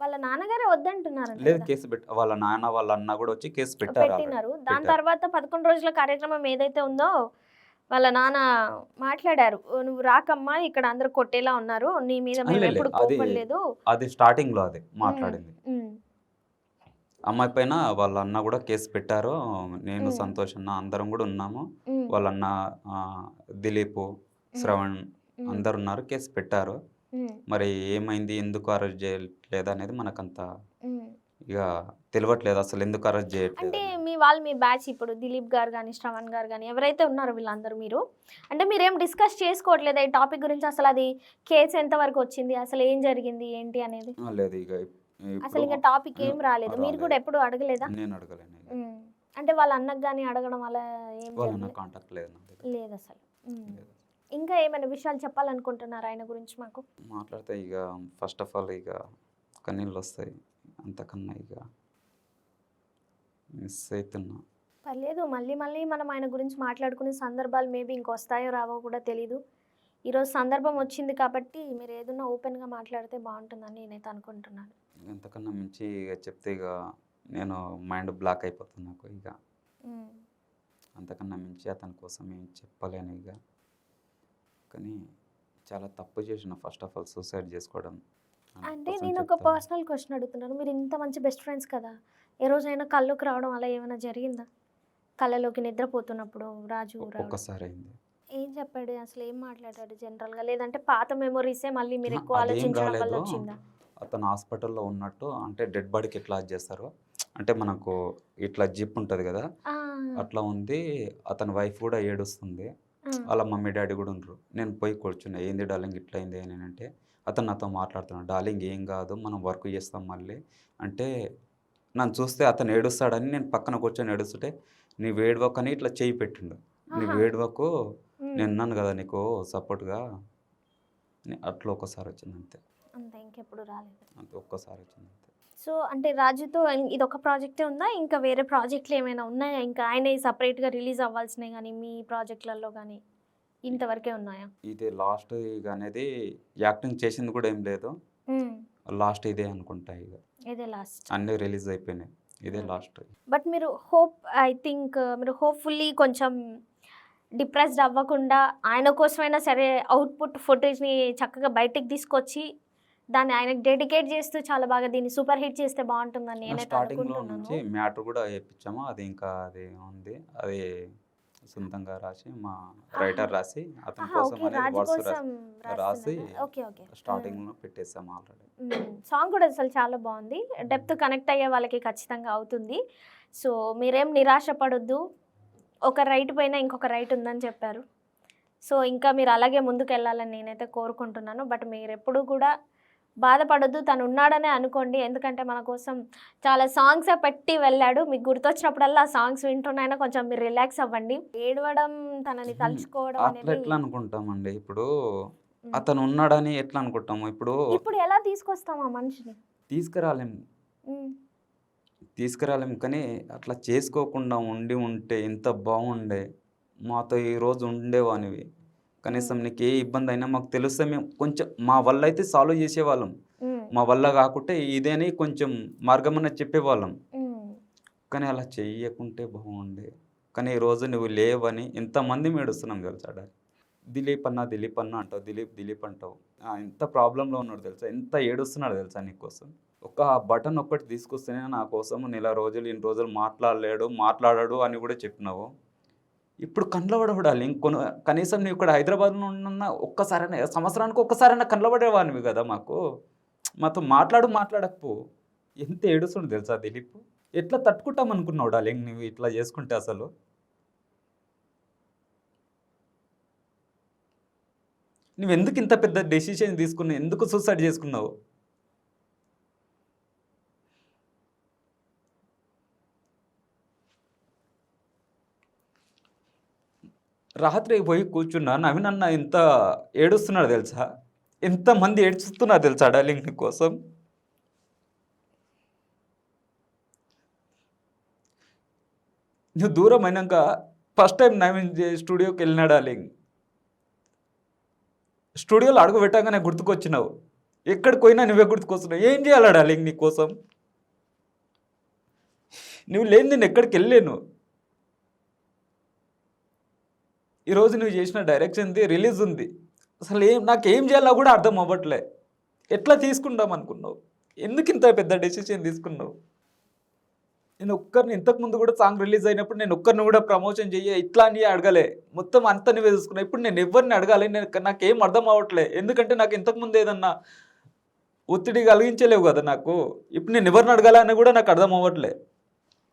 వాళ్ళ నాన్నగారే వద్దంటున్నారంట లేదు కదా! కేసు వాళ్ళ నాన్న, వాళ్ళ అన్న గూడా వచ్చి కేసు పెట్టారు ఆల్రెడీ. పెట్టినారు. దాని పెట్టారు. తర్వాత 11 రోజుల కార్యక్రమం ఏదైతే ఉందో, వాళ్ళ నాన్న మాట్లాడారు. "నువ్వు రాకమ్మా ఇక్కడ అందరూ కొట్టేలా ఉన్నారు. నీ మీద లే మేమెప్పుడు అది కోప్పడలేదు." అది స్టార్టింగ్‌లో అది హ్మ్. మాట్లాడింది. హ్మ్. అమ్మాయి పైన వాళ్ళ అన్న గూడా కేసు పెట్టారు. నేను, హ్మ్. సంతోష్ అన్న అందరం గూడా ఉన్నాము. హ్మ్. వాళ్ళ అన్న దిలీపు, హ్మ్. శ్రవణ్ హ్మ్. అందరున్నారు. కేసు పెట్టారు. హ్మ్. మరి ఏమైంది? ఎందుకు అరెస్ట్ చేయట్లేదనేది మనకంత హ్మ్. ఇగ తెలవట్లేదు. అసలెందుకు అరెస్ట్ అంటే చేయట్లేదనేది. మీ బ్యాచ్ ఇప్పుడు దిలీప్ గారు గాని, శ్రవణ్ గారు గాని ఎవరైతే ఉన్నారో వీళ్ళందరూ మీరు అంటే మీరేం డిస్కస్ చేసుకోవట్లేదా ఈ టాపిక్ గురించి? అసలది కేస్ ఎంత వరకొచ్చింది? అసలు ఏం జరిగింది? ఏంటి అనేది? లేదు ఇగ ఇప్పుడు అసలింక టాపిక్ ఏం రాలేదు. మీరు కూడా రాలేదు. ఎప్పుడు అడగలేదా? నేను అడగలేను ఇగ. హ్మ్. అంటే వాళ్ళ అన్నకి గాని అడగడం అలా ఏం వాళ్ళ అన్న జరగలే? కాంటాక్ట్ లేదు నా దగ్గర. లేదసలు. హ్మ్. లేదు. ఇంకా ఏమైనా విషయాలు చెప్పాలనుకుంటున్నారా ఆయన గురించి మాకు? మాట్లాడితే ఇగ ఫస్ట్ ఆఫ్ ఆల్ ఇగ కన్నీళ్ళొస్తాయి. అంతకన్నా ఇగ మిస్ అయితున్నా. పర్లేదు. మళ్ళీ మళ్ళీ మనం ఆయన గురించి మాట్లాడుకునే సందర్భాలు మేబీ ఇంకొస్తాయో రావో కూడా తెలీదు. ఈరోజు సందర్భం వచ్చింది కాబట్టి మీరేదన్నా ఓపెన్‌గా మాట్లాడితే బావుంటుందని నేనైతే అనుకుంటున్నాను. అంతకన్నా మించి ఇగ చెప్తే ఇగ నేను మైండ్ బ్లాక్ అయిపోతుంది నాకు ఇగ. హ్మ్. అంతకన్నా మించి అతని కోసం ఏం చెప్పలేను ఇగ. కానీ చాలా తప్పు చేసిన ఫస్ట్ ఆఫ్ ఆల్ సూసైడ్ చేసుకోవడం. అంటే 100% నేనొక చెప్తాను. పర్సనల్ క్వెషన్ అడుగుతున్నాను. మీరు ఇంత మంచి బెస్ట్ ఫ్రెండ్స్ కదా! ఏ రోజైనా కల్లోకి రావడం అలా ఏమైనా జరిగిందా? కళ్ళలోకి నిద్రపోతున్నప్పుడు రాజు రావడం. ఒక్కసారయింది. ఏం చెప్పాడు? అసలు ఏం మాట్లాడాడు జనరల్‌గా? లేదంటే పాత మెమోరీసే మళ్ళీ అహా! మీరెక్కువ అదేం ఆలోచించడం వల్ల రాలేదు. వచ్చిందా? అతను హాస్పిటల్‌లో ఉన్నట్టు అంటే డెడ్ బాడీకి ఎట్లా చేస్తారో అంటే మనకు ఇట్లా జిప్ ఉంటది గదా! ఆ! అట్లా ఉంది. అతని వైఫ్ గూడా ఏడుస్తుంది. ఆ! వాళ్ళ మమ్మీ, డ్యాడీ గూడా ఉండ్రు. నేను పోయి కూర్చున్నా. "ఏంది డార్లింగ్ ఇట్లా అయింది" అనంటే, అతను నాతో మాట్లాడుతున్నాడు. "డార్లింగ్ ఏం గాదు. మనం వర్క్ చేస్తాం మళ్ళీ" అంటే నన్ను చూస్తే అతను ఏడుస్తాడని నేను పక్కన కూర్చొని ఏడుస్తుంటే, "నీవు ఏడవకని" ఇట్లా చెయ్యి పెట్టిండు. "నువ్వు ఆహా! ఏడవకు. హ్మ్. నేనున్నాను గదా నీకు సపోర్ట్‌గా" అని అట్లా ఒక్కసారొచ్చింది అంతే. అంతే ఇంకెప్పుడు రాలేదు. అంతే ఒక్కసారొచ్చింది అంతే. సో, అంటే రాజుతో ఇదొక ప్రాజెక్టే ఉందా? ఇంకా వేరే ప్రాజెక్ట్‌లు ఏమైనా ఉన్నాయా? ఇంకా ఆయనయి సెపరేట్‌గా రిలీజ్ అవ్వాల్సినయి గాని, మీ ప్రాజెక్ట్‌లలో గాని ఇ ఇంతవరకే ఉన్నాయా? ఇది లాస్ట్ ఇగ అనేది యాక్టింగ్ చేసింది గూడా ఏం లేదు. హ్మ్. లాస్ట్ ఇదే అనుకుంటా ఇగ. ఇదే లాస్ట్. అన్నీ రిలీజ్ అయిపోయినాయి. ఇదే హ్మ్. లాస్ట్. బట్ మీరు ఐ థింక్ మీరు హోప్‌ఫుల్లీ కొంచెం డిప్రెస్డ్ అవ్వకుండా ఆయన కోసమైనా సరే అవుట్‌పుట్ ఫుటేజ్‌ని చక్కగా బయటికి తీసుకొచ్చి, దాన్ని ఆయనకి డెడికేట్ చేస్తూ చాలా బాగా దీన్ని సూపర్ హిట్ చేస్తే బావుంటుందని నేనైతే స్టార్టింగ్‌లో అనుకుంటున్నాను. నుంచి మ్యాటర్ గూడా ఏపిచ్చాము. అది ఇంకా అది ఉంది. అది సొంతంగా రాసి మా ఆహా! రైటర్ రాసి అతని ఆహా! కోసం ఓకే. అనేది రాజు వర్డ్స్ కోసం రాసి రాస్తున్నారా? ఓకే. ఓకే. హ్మ్. స్టార్టింగ్‌లో పెట్టేసాము ఆల్రెడీ. హ్మ్. సాంగ్ కూడా అసలు చాలా బావుంది. డెప్త్ కనెక్ట్ అయ్యే వాళ్ళకి ఖచ్చితంగా అవుతుంది. సో, మీరేం నిరాశ పడొద్దు. ఒక రైట్ పైన ఇంకొక రైట్ ఉందని చెప్పారు. సో, ఇంకా మీరు అలాగే ముందుకెళ్ళాలని నేనైతే కోరుకుంటున్నాను. బట్ మీరెప్పుడూ కూడా బాధపడొద్దు. తనున్నాడనే అనుకోండి. ఎందుకంటే మన కోసం చాలా సాంగ్సే పెట్టి వెళ్ళాడు. మీకు గుర్తొచ్చినప్పుడల్లా ఆ సాంగ్స్ వింటూనైనా కొంచెం మీరు రిలాక్స్ అవ్వండి. ఏడవడం, తనని హ్మ్. తలుచుకోవడం అట్లా అనేది ఎట్లా అనుకుంటామండి. ఇప్పుడు హ్మ్. అతను ఉన్నాడని ఎట్లా అనుకుంటాము. ఇప్పుడు ఇప్పుడు ఎలా తీసుకొస్తాం ఆ మనిషిని? తీసుకురాలేము. హ్మ్. తీసుకురాలేము. కానీ అట్లా చేసుకోకుండా ఉండి ఉంటే ఎంత బాగుండే. మాతో ఈరోజు ఉండేవానివి. హ్మ్. కనీసం నీకే ఇబ్బందయినా మాకు తెలిస్తే మేము కొంచెం మా వల్లయితే సాల్వ్ జేసేవాళ్ళం. హ్మ్. మా వల్ల గాకుంటే ఇదని కొంచెం మార్గమన్నది చెప్పేవాళ్ళం. హ్మ్. కానీ అలా చెయ్యకుంటే బాగుండే. కానీ ఈరోజు నువ్వు లేవని ఎంతమందిమి ఏడుస్తున్నాం తెలుసా దిలీప్ అన్న, దిలీప్ అన్న అంటావు. దిలీప్, దిలీప్ అంటావు. ఎంత ప్రాబ్లమ్‌లో ఉన్నాడో తెలుసా? ఎంత ఏడుస్తున్నాడో తెలుసా నీకోసం? ఒక బటన్ ఒక్కటి తీసుకొస్తేనే నా కోసం నెల రోజులు, ఇన్ని రోజులు మాట్లాడలేడు, మాట్లాడడు అని గూడా చెప్పినావు. ఇప్పుడు కండ్ల పడవడాలి. కనీసం నువ్వు ఇక్కడ హైదరాబాద్‌లో ఉండున్నా ఒక్కసారైనా సంవత్సరానికి ఒక్కసారైనా కండ్ల పడేవానివి గదా మాకు. మాతో మాట్లాడకపో. ఎంత ఏడుస్తుండు తెలుసా దిలీప్? ఎట్లా తట్టుకుంటాం అనుకున్నావు డార్లింగ్ నువ్వు ఇట్లా చేసుకుంటే అసలు? నువ్వెందుకు ఇంత పెద్ద డెసిషన్ తీసుకున్నావు? ఎందుకు సూసైడ్ చేసుకున్నావు? రాత్రి పోయి కూర్చున్నా. నవీన్ అన్న ఎంత ఏడుస్తున్నాడో తెలుసా? ఎంతమంది ఏడుస్తున్నారు తెలుసా డార్లింగ్ నీ కోసం? నువ్వు దూరం అయినంక ఫస్ట్ టైమ్ నవీన్ స్టూడియోకెళ్ళినా డార్లింగ్. స్టూడియోలో అడుగు పెట్టంగానే గుర్తుకొచ్చినావు. ఎక్కడికి పోయినా నువ్వే గుర్తుకొస్తున్నావు. ఏం చేయాలి డార్లింగ్ నీ కోసం? నువ్వు లేని నేను ఎక్కడికి వెళ్ళలేను. ఈరోజు నువ్వు చేసిన డైరెక్షన్ది రిలీజ్ ఉంది. అసలు నాకేం చేయాలో కూడా అర్థం అవ్వట్లే. ఎట్లా తీసుకుందాం అనుకున్నావు? ఎందుకు ఇంత పెద్ద డెసిషన్ తీసుకున్నావు? నేను ఒక్కరిని ఇంతకుముందు కూడా సాంగ్ రిలీజ్ అయినప్పుడు నేను ఒక్కరిని కూడా ప్రమోషన్ చెయ్యి ఇట్లా అని అడగలే. మొత్తం అంతా నువ్వే చూసుకున్నావు. ఇప్పుడు నేను ఎవరిని అడగాలి? నాకేం అర్థం అవ్వట్లే. ఎందుకంటే నాకు ఇంతకుముందు ఏదన్నా ఒత్తిడి కలిగించలేవు కదా నాకు. ఇప్పుడు నేను ఎవరిని అడగాలని కూడా నాకు అర్థం అవ్వట్లే.